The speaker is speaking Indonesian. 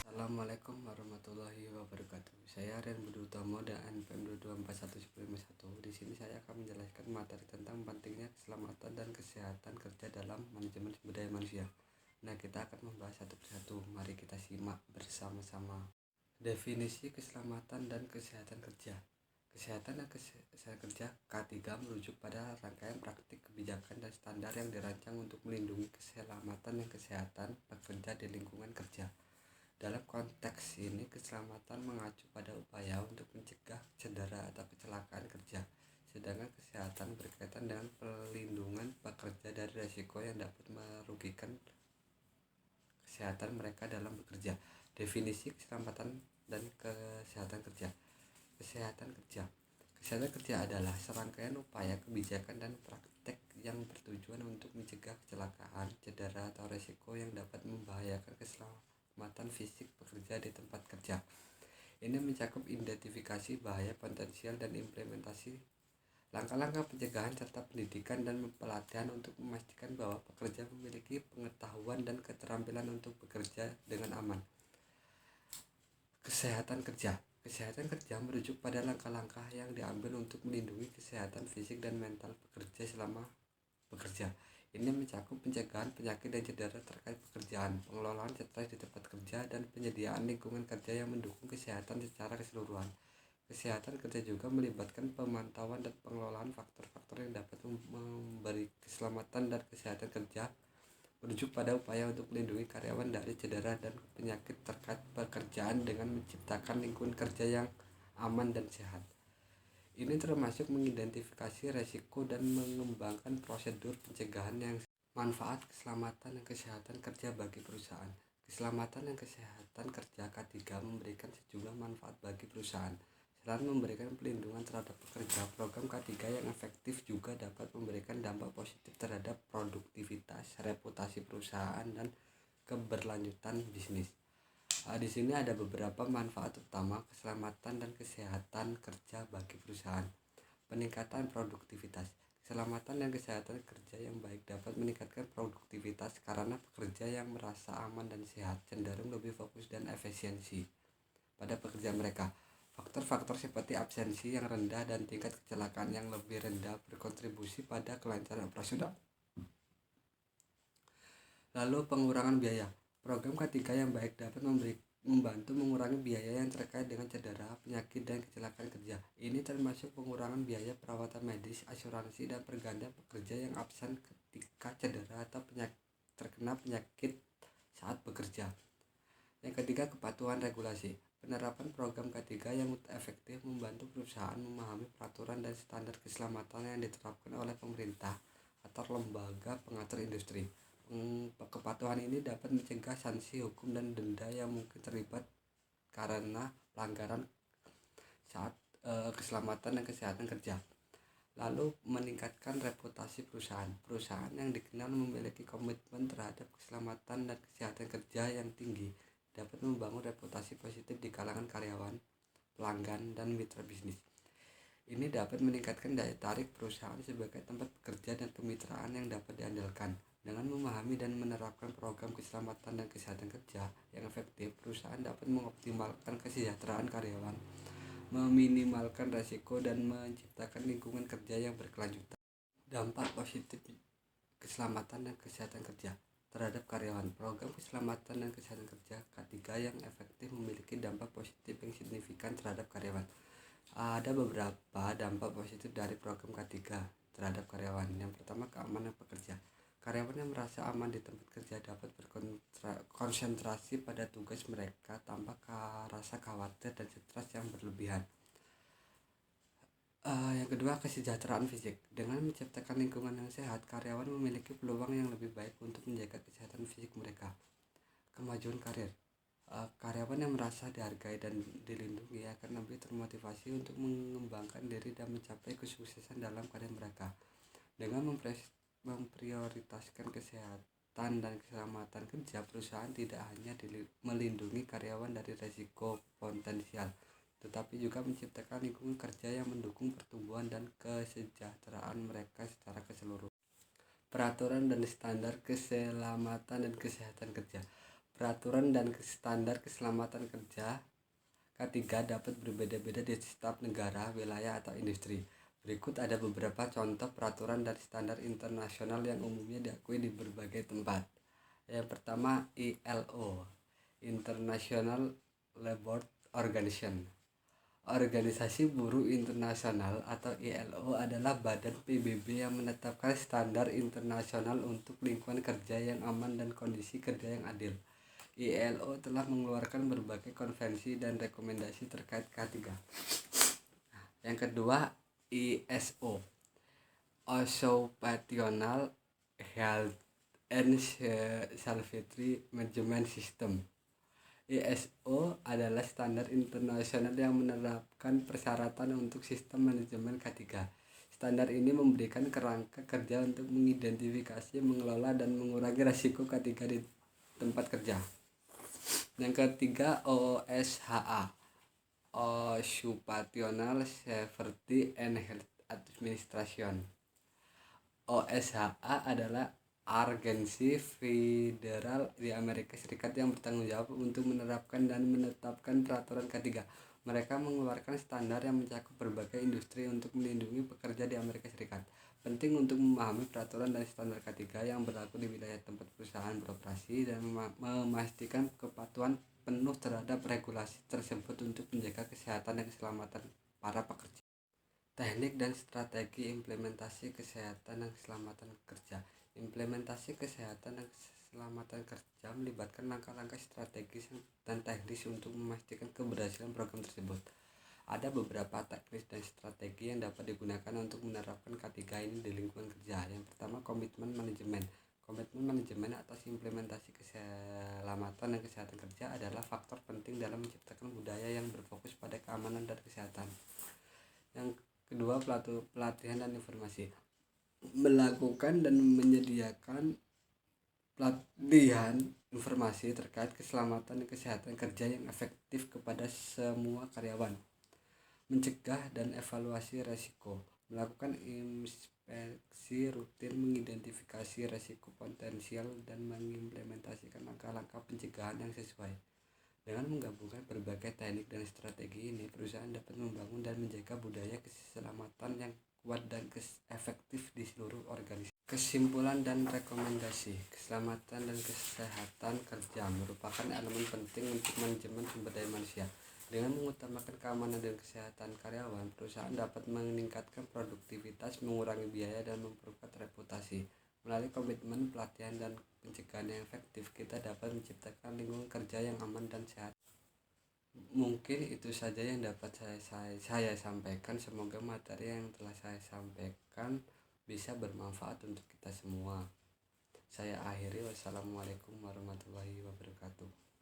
Assalamualaikum warahmatullahi wabarakatuh. Saya Rian Budi Utomo dan NPM 22411051. Di sini saya akan menjelaskan materi tentang pentingnya keselamatan dan kesehatan kerja dalam manajemen sumber daya manusia. Nah, kita akan membahas satu persatu. Mari kita simak bersama-sama. Definisi keselamatan dan kesehatan kerja. Kesehatan dan kesehatan kerja K3 merujuk pada rangkaian praktik kebijakan dan standar yang dirancang untuk melindungi keselamatan dan kesehatan pekerja di lingkungan kerja. Dalam konteks ini, keselamatan mengacu pada upaya untuk mencegah cedera atau kecelakaan kerja, sedangkan kesehatan berkaitan dengan pelindungan pekerja dari risiko yang dapat merugikan kesehatan mereka dalam bekerja. Definisi keselamatan dan kesehatan kerja. Kesehatan kerja. Kesehatan kerja adalah serangkaian upaya, kebijakan, dan praktek yang bertujuan untuk mencegah kecelakaan, cedera, atau risiko yang dapat membahayakan keselamatan fisik pekerja di tempat kerja. Ini mencakup identifikasi bahaya potensial dan implementasi langkah-langkah pencegahan serta pendidikan dan pelatihan untuk memastikan bahwa pekerja memiliki pengetahuan dan keterampilan untuk bekerja dengan aman. Kesehatan kerja. Kesehatan kerja merujuk pada langkah-langkah yang diambil untuk melindungi kesehatan fisik dan mental pekerja selama bekerja. Ini mencakup pencegahan penyakit dan cedera terkait pekerjaan, pengelolaan stres di tempat kerja, dan penyediaan lingkungan kerja yang mendukung kesehatan secara keseluruhan. Kesehatan kerja juga melibatkan pemantauan dan pengelolaan faktor-faktor yang dapat memberi keselamatan dan kesehatan kerja, merujuk pada upaya untuk melindungi karyawan dari cedera dan penyakit terkait pekerjaan dengan menciptakan lingkungan kerja yang aman dan sehat. Ini termasuk mengidentifikasi resiko dan mengembangkan prosedur pencegahan yang manfaat keselamatan dan kesehatan kerja bagi perusahaan. Keselamatan dan kesehatan kerja K3 memberikan sejumlah manfaat bagi perusahaan. Selain memberikan pelindungan terhadap pekerja, program K3 yang efektif juga dapat memberikan dampak positif terhadap produktivitas, reputasi perusahaan, dan keberlanjutan bisnis. Di sini ada beberapa manfaat utama keselamatan dan kesehatan kerja bagi perusahaan. Peningkatan produktivitas. Keselamatan dan kesehatan kerja yang baik dapat meningkatkan produktivitas karena pekerja yang merasa aman dan sehat cenderung lebih fokus dan efisiensi pada pekerjaan mereka. Faktor-faktor seperti absensi yang rendah dan tingkat kecelakaan yang lebih rendah berkontribusi pada kelancaran operasional. Lalu pengurangan biaya. Program K3 yang baik dapat membantu mengurangi biaya yang terkait dengan cedera, penyakit, dan kecelakaan kerja. Ini termasuk pengurangan biaya perawatan medis, asuransi, dan pergantian pekerja yang absen ketika cedera atau terkena penyakit saat bekerja. Yang ketiga, kepatuhan regulasi. Penerapan program K3 yang efektif membantu perusahaan memahami peraturan dan standar keselamatan yang diterapkan oleh pemerintah atau lembaga pengatur industri. Kepatuhan ini dapat mencegah sanksi hukum dan denda yang mungkin terlibat karena pelanggaran saat keselamatan dan kesehatan kerja. Lalu meningkatkan reputasi perusahaan. Perusahaan yang dikenal memiliki komitmen terhadap keselamatan dan kesehatan kerja yang tinggi dapat membangun reputasi positif di kalangan karyawan, pelanggan, dan mitra bisnis. Ini dapat meningkatkan daya tarik perusahaan sebagai tempat bekerja dan kemitraan yang dapat diandalkan. Dengan memahami dan menerapkan program keselamatan dan kesehatan kerja yang efektif, perusahaan dapat mengoptimalkan kesejahteraan karyawan, meminimalkan risiko, dan menciptakan lingkungan kerja yang berkelanjutan. Dampak positif keselamatan dan kesehatan kerja terhadap karyawan. Program keselamatan dan kesehatan kerja K3 yang efektif memiliki dampak positif yang signifikan terhadap karyawan. Ada beberapa dampak positif dari program K3 terhadap karyawan. Yang pertama, keamanan pekerja. Karyawan yang merasa aman di tempat kerja dapat berkonsentrasi pada tugas mereka tanpa rasa khawatir dan stres yang berlebihan. Yang kedua, kesejahteraan fisik. Dengan menciptakan lingkungan yang sehat, karyawan memiliki peluang yang lebih baik untuk menjaga kesehatan fisik mereka. Kemajuan karir. Karyawan yang merasa dihargai dan dilindungi akan lebih termotivasi untuk mengembangkan diri dan mencapai kesuksesan dalam karir mereka. Dengan memprioritaskan kesehatan kesehatan dan keselamatan kerja, perusahaan tidak hanya melindungi karyawan dari risiko potensial, tetapi juga menciptakan lingkungan kerja yang mendukung pertumbuhan dan kesejahteraan mereka secara keseluruhan. Peraturan dan standar keselamatan dan kesehatan kerja. Peraturan dan standar keselamatan kerja ketiga dapat berbeda-beda di setiap negara, wilayah, atau industri. Berikut ada beberapa contoh peraturan dan standar internasional yang umumnya diakui di berbagai tempat. Yang pertama, ILO, International Labour Organization. Organisasi Buruh Internasional atau ILO adalah badan PBB yang menetapkan standar internasional untuk lingkungan kerja yang aman dan kondisi kerja yang adil. ILO telah mengeluarkan berbagai konvensi dan rekomendasi terkait K3. Yang kedua, ISO, Occupational Health and Safety Management System. ISO adalah standar internasional yang menerapkan persyaratan untuk sistem manajemen K3. Standar ini memberikan kerangka kerja untuk mengidentifikasi, mengelola, dan mengurangi risiko K3 di tempat kerja. Yang ketiga, OSHA, Occupational Safety and Health Administration. OSHA adalah agensi federal di Amerika Serikat yang bertanggung jawab untuk menerapkan dan menetapkan peraturan K3. Mereka mengeluarkan standar yang mencakup berbagai industri untuk melindungi pekerja di Amerika Serikat. Penting untuk memahami peraturan dan standar K3 yang berlaku di wilayah tempat perusahaan beroperasi dan memastikan kepatuhan penuh terhadap regulasi tersebut untuk menjaga kesehatan dan keselamatan para pekerja. Teknik dan strategi implementasi kesehatan dan keselamatan kerja. Implementasi kesehatan dan keselamatan kerja melibatkan langkah-langkah strategis dan teknis untuk memastikan keberhasilan program tersebut. Ada beberapa teknis dan strategi yang dapat digunakan untuk menerapkan K3 ini di lingkungan kerja. Yang pertama, komitmen manajemen. Komitmen manajemen atas implementasi keselamatan dan kesehatan kerja adalah faktor penting dalam menciptakan budaya yang berfokus pada keamanan dan kesehatan. Yang kedua, pelatihan dan informasi. Melakukan dan menyediakan pelatihan informasi terkait keselamatan dan kesehatan kerja yang efektif kepada semua karyawan. Mencegah dan evaluasi risiko. Melakukan inspeksi rutin, mengidentifikasi risiko potensial, dan mengimplementasikan langkah-langkah pencegahan yang sesuai. Dengan menggabungkan berbagai teknik dan strategi ini, perusahaan dapat membangun dan menjaga budaya keselamatan yang kuat dan efektif di seluruh organisasi. Kesimpulan dan rekomendasi. Keselamatan dan kesehatan kerja merupakan elemen penting untuk manajemen sumber daya manusia. Dengan mengutamakan keamanan dan kesehatan karyawan, perusahaan dapat meningkatkan produktivitas, mengurangi biaya, dan memperkuat reputasi. Melalui komitmen, pelatihan, dan pencegahan yang efektif, kita dapat menciptakan lingkungan kerja yang aman dan sehat. Mungkin itu saja yang dapat saya sampaikan. Semoga materi yang telah saya sampaikan bisa bermanfaat untuk kita semua. Saya akhiri. Wassalamualaikum warahmatullahi wabarakatuh.